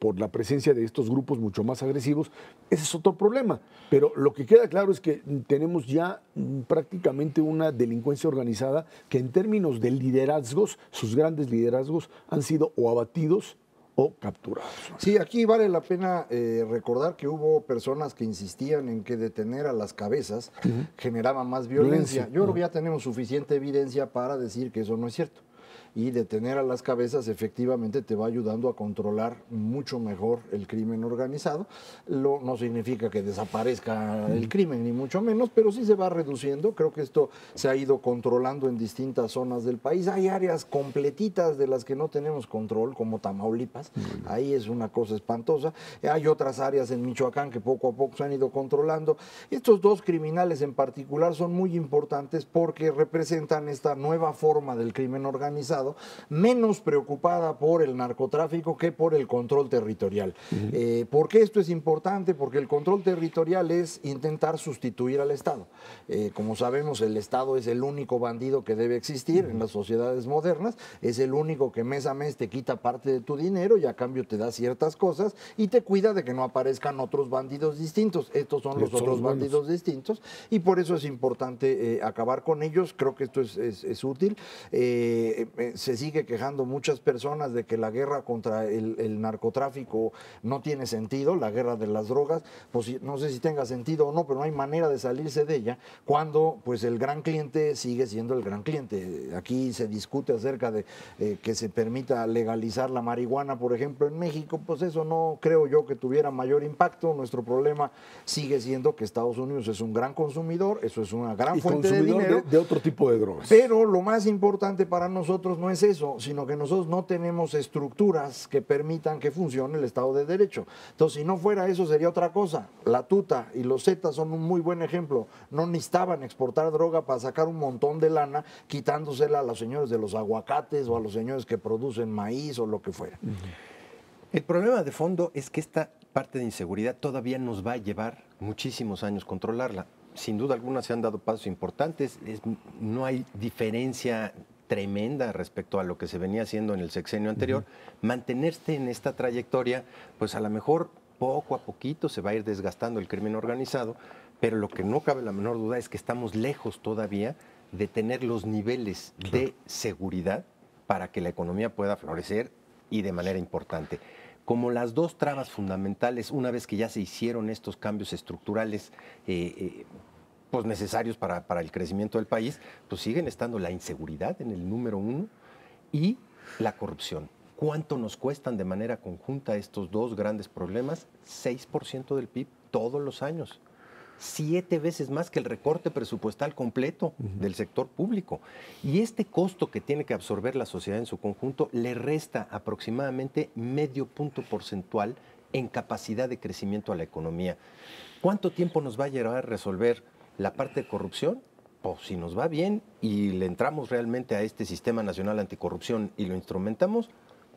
por la presencia de estos grupos mucho más agresivos, ese es otro problema. Pero lo que queda claro es que tenemos ya prácticamente una delincuencia organizada que en términos de liderazgos, sus grandes liderazgos han sido o abatidos o capturados. Sí, aquí vale la pena recordar que hubo personas que insistían en que detener a las cabezas generaba más violencia. Yo creo que ya tenemos suficiente evidencia para decir que eso no es cierto. Y detener a las cabezas efectivamente te va ayudando a controlar mucho mejor el crimen organizado. No significa que desaparezca el crimen, ni mucho menos, pero sí se va reduciendo. Creo que esto se ha ido controlando en distintas zonas del país. Hay áreas completitas de las que no tenemos control, como Tamaulipas. Ahí es una cosa espantosa. Hay otras áreas en Michoacán que poco a poco se han ido controlando. Estos dos criminales en particular son muy importantes porque representan esta nueva forma del crimen organizado, menos preocupada por el narcotráfico que por el control territorial. ¿Por qué esto es importante? Porque el control territorial es intentar sustituir al Estado. Como sabemos, el Estado es el único bandido que debe existir en las sociedades modernas, es el único que mes a mes te quita parte de tu dinero y a cambio te da ciertas cosas y te cuida de que no aparezcan otros bandidos distintos. Estos son los otros bandidos distintos y por eso es importante acabar con ellos. Creo que esto es útil. Se sigue quejando muchas personas de que la guerra contra el narcotráfico no tiene sentido, la guerra de las drogas, pues no sé si tenga sentido o no, pero no hay manera de salirse de ella cuando pues el gran cliente sigue siendo el gran cliente. Aquí se discute acerca de que se permita legalizar la marihuana, por ejemplo, en México, pues eso no creo yo que tuviera mayor impacto. Nuestro problema sigue siendo que Estados Unidos es un gran consumidor, eso es una gran fuente de dinero. De otro tipo de drogas. Pero lo más importante para nosotros no es eso, sino que nosotros no tenemos estructuras que permitan que funcione el Estado de Derecho. Entonces, si no fuera eso, sería otra cosa. La tuta y los Zetas son un muy buen ejemplo. No necesitaban exportar droga para sacar un montón de lana, quitándosela a los señores de los aguacates o a los señores que producen maíz o lo que fuera. El problema de fondo es que esta parte de inseguridad todavía nos va a llevar muchísimos años controlarla. Sin duda alguna se han dado pasos importantes, no hay diferencia tremenda respecto a lo que se venía haciendo en el sexenio anterior. Mantenerse en esta trayectoria, pues a lo mejor poco a poquito se va a ir desgastando el crimen organizado, pero lo que no cabe la menor duda es que estamos lejos todavía de tener los niveles de seguridad para que la economía pueda florecer y de manera importante. Como las dos trabas fundamentales, una vez que ya se hicieron estos cambios estructurales, pues, necesarios para el crecimiento del país, pues siguen estando la inseguridad en el número 1 y la corrupción. ¿Cuánto nos cuestan de manera conjunta estos dos grandes problemas? 6% del PIB todos los años. 7 veces más que el recorte presupuestal completo del sector público. Y este costo que tiene que absorber la sociedad en su conjunto le resta aproximadamente medio punto porcentual en capacidad de crecimiento a la economía. ¿Cuánto tiempo nos va a llevar a resolver la parte de corrupción? Pues si nos va bien y le entramos realmente a este Sistema Nacional Anticorrupción y lo instrumentamos,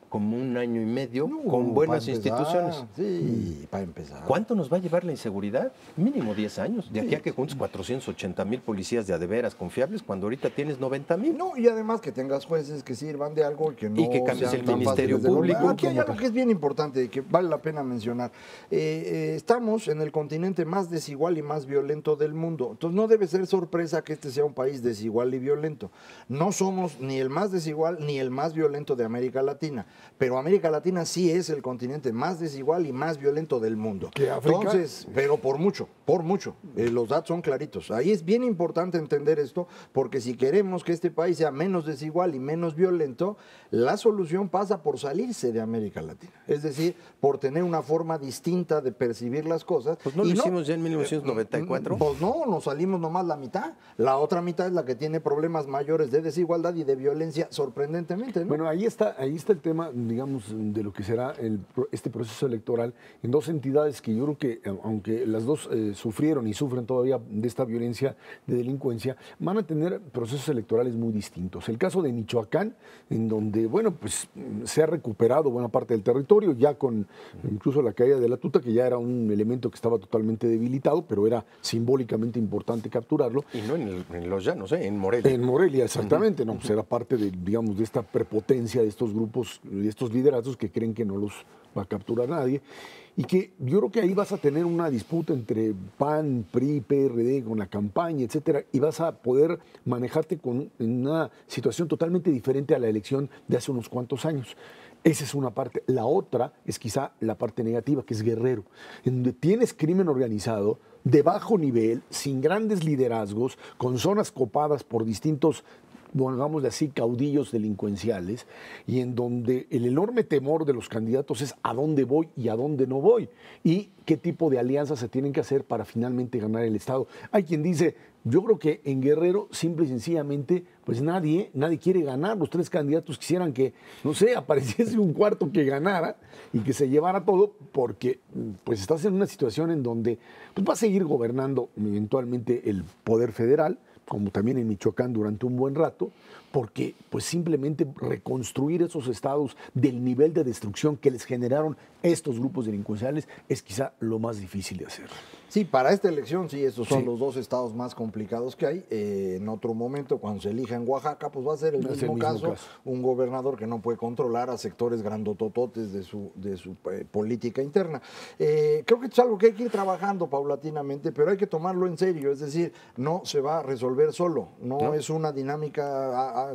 como 1 año y medio con buenas instituciones. Sí, para empezar. ¿Cuánto nos va a llevar la inseguridad? Mínimo 10 años. De aquí a que juntes 480,000 policías de veras confiables cuando ahorita tienes 90,000. No, y además que tengas jueces que sirvan de algo y que no Y que cambies sean el tan Ministerio fáciles de Público. lograr. Aquí hay algo que es bien importante y que vale la pena mencionar. Estamos en el continente más desigual y más violento del mundo. Entonces no debe ser sorpresa que este sea un país desigual y violento. No somos ni el más desigual ni el más violento de América Latina, pero América Latina sí es el continente más desigual y más violento del mundo. ¿Que África? Entonces, pero por mucho, por mucho. Los datos son claritos. Ahí es bien importante entender esto, porque si queremos que este país sea menos desigual y menos violento, la solución pasa por salirse de América Latina. Es decir, por tener una forma distinta de percibir las cosas. Pues no lo hicimos ya en 1994. Pues no, nos salimos nomás la mitad. La otra mitad es la que tiene problemas mayores de desigualdad y de violencia, sorprendentemente, ¿no? Bueno, ahí está el tema, digamos, de lo que será este proceso electoral en dos entidades que yo creo que, aunque las dos sufrieron y sufren todavía de esta violencia de delincuencia, van a tener procesos electorales muy distintos. El caso de Michoacán, en donde, bueno, pues se ha recuperado buena parte del territorio, ya con incluso la caída de la tuta, que ya era un elemento que estaba totalmente debilitado, pero era simbólicamente importante capturarlo. Y no en los llanos, en Morelia. En Morelia, exactamente, no, pues era parte de, digamos, de esta prepotencia de estos grupos, de estos liderazgos que creen que no los va a capturar nadie, y que yo creo que ahí vas a tener una disputa entre PAN, PRI, PRD, con la campaña, etcétera, y vas a poder manejarte en una situación totalmente diferente a la elección de hace unos cuantos años. Esa es una parte. La otra es quizá la parte negativa, que es Guerrero, en donde tienes crimen organizado de bajo nivel, sin grandes liderazgos, con zonas copadas por distintos, digámosle así, caudillos delincuenciales, y en donde el enorme temor de los candidatos es a dónde voy y a dónde no voy, y qué tipo de alianzas se tienen que hacer para finalmente ganar el Estado. Hay quien dice, yo creo que en Guerrero, simple y sencillamente, pues nadie quiere ganar. Los tres candidatos quisieran que, no sé, apareciese un cuarto que ganara y que se llevara todo, porque pues estás en una situación en donde pues, va a seguir gobernando eventualmente el poder federal, como también en Michoacán durante un buen rato, porque pues simplemente reconstruir esos estados del nivel de destrucción que les generaron estos grupos delincuenciales es quizá lo más difícil de hacer. Sí, para esta elección sí, estos son los dos estados más complicados que hay. En otro momento, cuando se elija en Oaxaca, pues va a ser el mismo caso. Un gobernador que no puede controlar a sectores grandotototes de su política interna. Creo que esto es algo que hay que ir trabajando paulatinamente, pero hay que tomarlo en serio. Es decir, no se va a resolver solo. No es una dinámica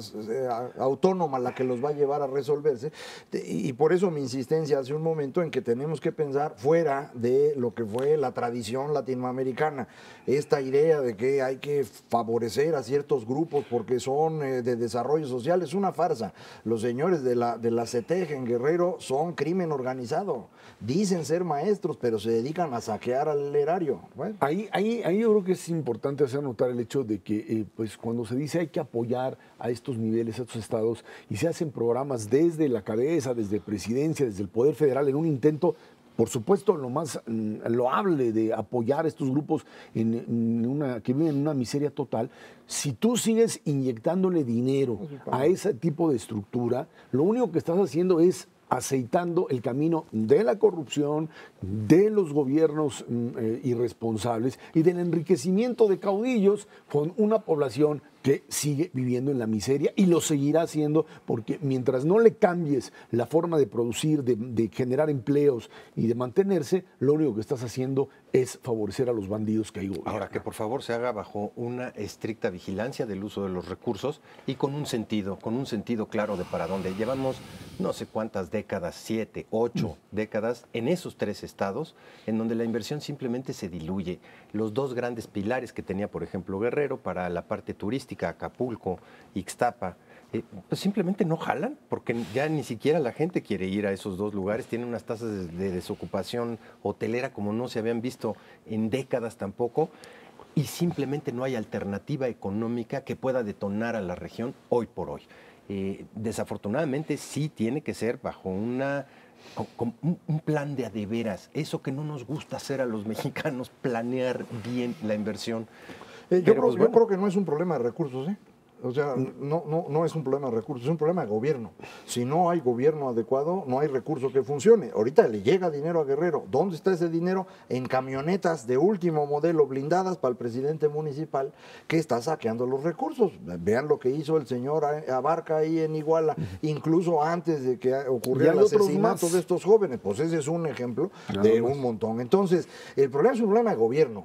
autónoma la que los va a llevar a resolverse. Y por eso mi insistencia hace un momento en que tenemos que pensar fuera de lo que fue la tradición latinoamericana. Esta idea de que hay que favorecer a ciertos grupos porque son de desarrollo social es una farsa. Los señores de la CETEG en Guerrero son crimen organizado. Dicen ser maestros, pero se dedican a saquear al erario. Bueno. Ahí yo creo que es importante hacer notar el hecho de que pues cuando se dice hay que apoyar a estos niveles, a estos estados, y se hacen programas desde la cabeza, desde presidencia, desde el Poder Federal, en un intento, por supuesto, lo más loable de apoyar a estos grupos que viven en una miseria total. Si tú sigues inyectándole dinero a ese tipo de estructura, lo único que estás haciendo es aceitando el camino de la corrupción, de los gobiernos irresponsables y del enriquecimiento de caudillos con una población que sigue viviendo en la miseria y lo seguirá haciendo porque mientras no le cambies la forma de producir, de generar empleos y de mantenerse, lo único que estás haciendo es favorecer a los bandidos que hay gobierno. Ahora, que por favor se haga bajo una estricta vigilancia del uso de los recursos y con un sentido claro de para dónde. Llevamos no sé cuántas décadas, 7, 8 décadas en esos 3 estados en donde la inversión simplemente se diluye. Los 2 grandes pilares que tenía, por ejemplo, Guerrero para la parte turística, Acapulco, Ixtapa, pues simplemente no jalan, porque ya ni siquiera la gente quiere ir a esos 2 lugares. Tienen unas tasas de desocupación hotelera como no se habían visto en décadas tampoco, y simplemente no hay alternativa económica que pueda detonar a la región hoy por hoy. Desafortunadamente sí tiene que ser bajo un plan de a de veras, eso que no nos gusta hacer a los mexicanos, planear bien la inversión. Yo creo que no es un problema de recursos, ¿eh? O sea, no es un problema de recursos, es un problema de gobierno. Si no hay gobierno adecuado, no hay recurso que funcione. Ahorita le llega dinero a Guerrero. ¿Dónde está ese dinero? En camionetas de último modelo blindadas para el presidente municipal que está saqueando los recursos. Vean lo que hizo el señor Abarca ahí en Iguala, incluso antes de que ocurriera el asesinato de estos jóvenes. Pues ese es un ejemplo de un montón. Entonces, el problema es un problema de gobierno.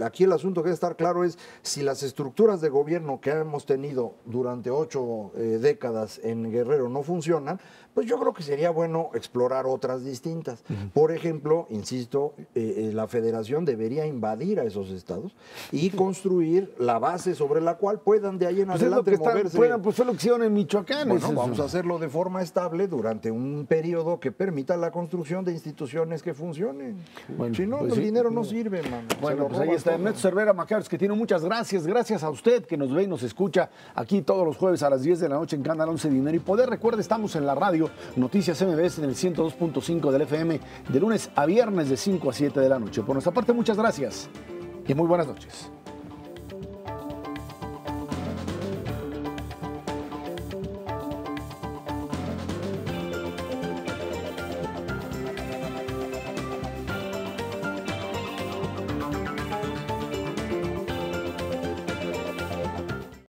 Aquí el asunto que debe estar claro es si las estructuras de gobierno que hemos tenido durante 8 décadas en Guerrero no funcionan, pues yo creo que sería bueno explorar otras distintas. Por ejemplo, insisto, la federación debería invadir a esos estados y construir la base sobre la cual puedan de ahí en adelante moverse. Pues fue lo que hicieron en Michoacán. Bueno, vamos a hacerlo de forma estable durante un periodo que permita la construcción de instituciones que funcionen. Bueno, si no, pues el dinero no sirve, mano. Bueno, pues ahí está Ernesto Cervera Macarios, que tiene muchas gracias. Gracias a usted que nos ve y nos escucha aquí todos los jueves a las 10 de la noche en Canal 11 Dinero y Poder. Recuerde, estamos en la radio Noticias MBS en el 102.5 del FM de lunes a viernes de 5 a 7 de la noche. Por nuestra parte, muchas gracias y muy buenas noches.